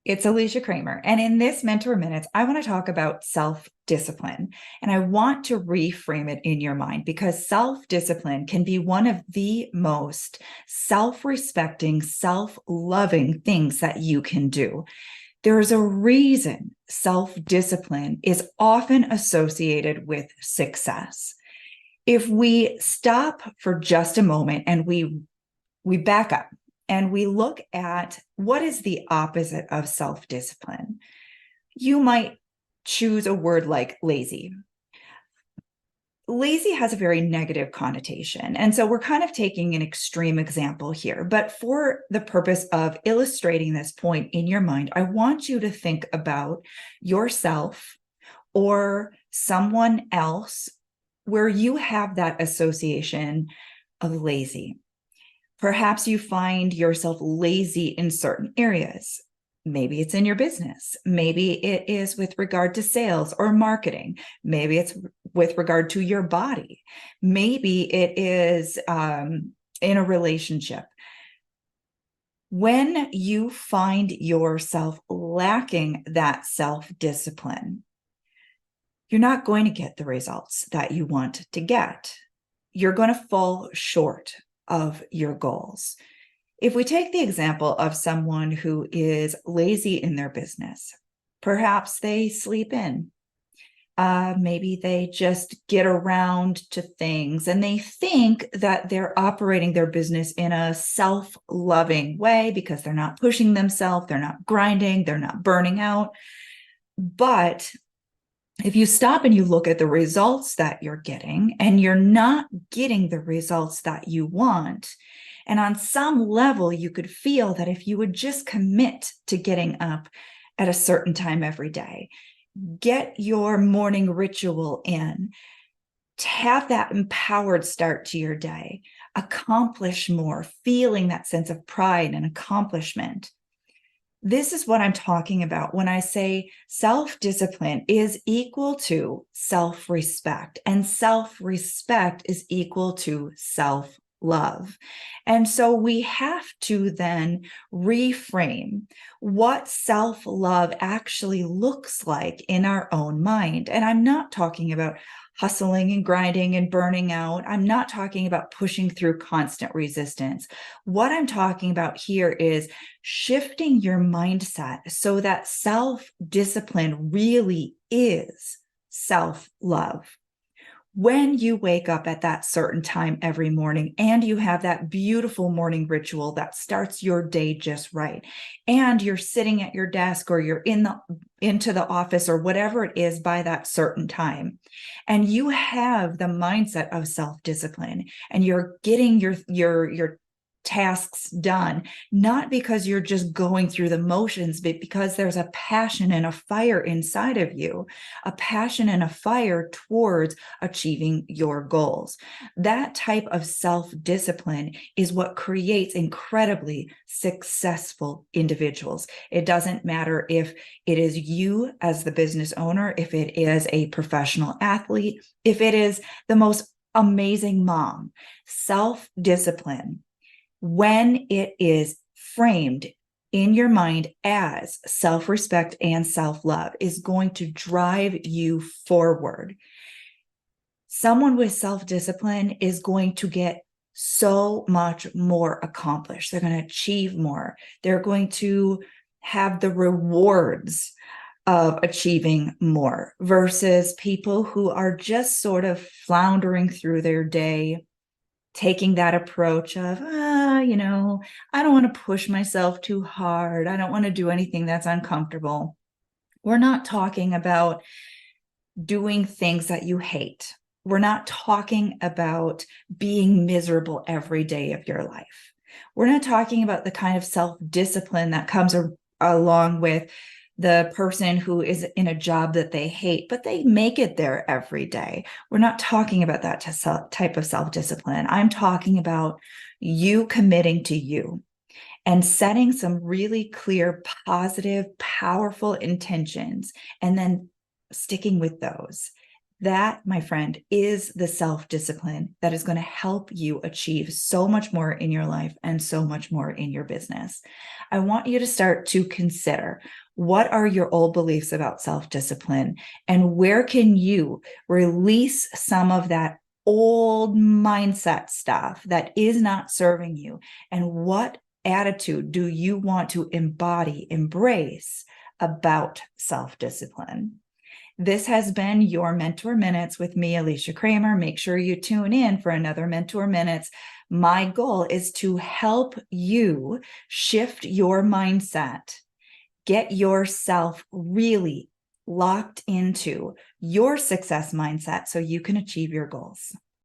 It's Alicia Kramer. And in this Mentor Minutes, I want to talk about self-discipline. And I want to reframe it in your mind because self-discipline can be one of the most self-respecting, self-loving things that you can do. There's a reason self-discipline is often associated with success. If we stop for just a moment and we back up and we look at what is the opposite of self-discipline, you might choose a word like lazy. Lazy has a very negative connotation. And so we're kind of taking an extreme example here. But for the purpose of illustrating this point in your mind, I want you to think about yourself or someone else where you have that association of lazy. Perhaps you find yourself lazy in certain areas. Maybe it's in your business. Maybe it is with regard to sales or marketing. Maybe it's with regard to your body. Maybe it is in a relationship. When you find yourself lacking that self-discipline, you're not going to get the results that you want to get. You're going to fall short of your goals. If we take the example of someone who is lazy in their business, perhaps they sleep in. Maybe they just get around to things and they think that they're operating their business in a self-loving way because they're not pushing themselves, they're not grinding, they're not burning out. But if you stop and you look at the results that you're getting and you're not getting the results that you want, and on some level, you could feel that if you would just commit to getting up at a certain time every day, get your morning ritual in, to have that empowered start to your day, accomplish more, feeling that sense of pride and accomplishment. This is what I'm talking about when I say self-discipline is equal to self-respect, and self-respect is equal to self-love. And so we have to then reframe what self-love actually looks like in our own mind. And I'm not talking about hustling and grinding and burning out. I'm not talking about pushing through constant resistance. What I'm talking about here is shifting your mindset so that self-discipline really is self-love. When you wake up at that certain time every morning and you have that beautiful morning ritual that starts your day just right, and you're sitting at your desk or you're into the office or whatever it is by that certain time, and you have the mindset of self-discipline and you're getting your tasks done, not because you're just going through the motions, but because there's a passion and a fire inside of you, a passion and a fire towards achieving your goals. That type of self-discipline is what creates incredibly successful individuals. It doesn't matter if it is you as the business owner, if it is a professional athlete, if it is the most amazing mom. Self-discipline, when it is framed in your mind as self-respect and self-love, is going to drive you forward. Someone with self-discipline is going to get so much more accomplished. They're going to achieve more. They're going to have the rewards of achieving more versus people who are just sort of floundering through their day, taking that approach of, I don't want to push myself too hard. I don't want to do anything that's uncomfortable. We're not talking about doing things that you hate. We're not talking about being miserable every day of your life. We're not talking about the kind of self-discipline that comes along with the person who is in a job that they hate, but they make it there every day. We're not talking about that type of self-discipline. I'm talking about you committing to you and setting some really clear, positive, powerful intentions, and then sticking with those That, my friend, is the self-discipline that is going to help you achieve so much more in your life and so much more in your business. I want you to start to consider, what are your old beliefs about self-discipline, and where can you release some of that old mindset stuff that is not serving you? And what attitude do you want to embody, embrace about self-discipline? This has been your Mentor Minutes with me, Alicia Kramer. Make sure you tune in for another Mentor Minutes. My goal is to help you shift your mindset, get yourself really locked into your success mindset so you can achieve your goals.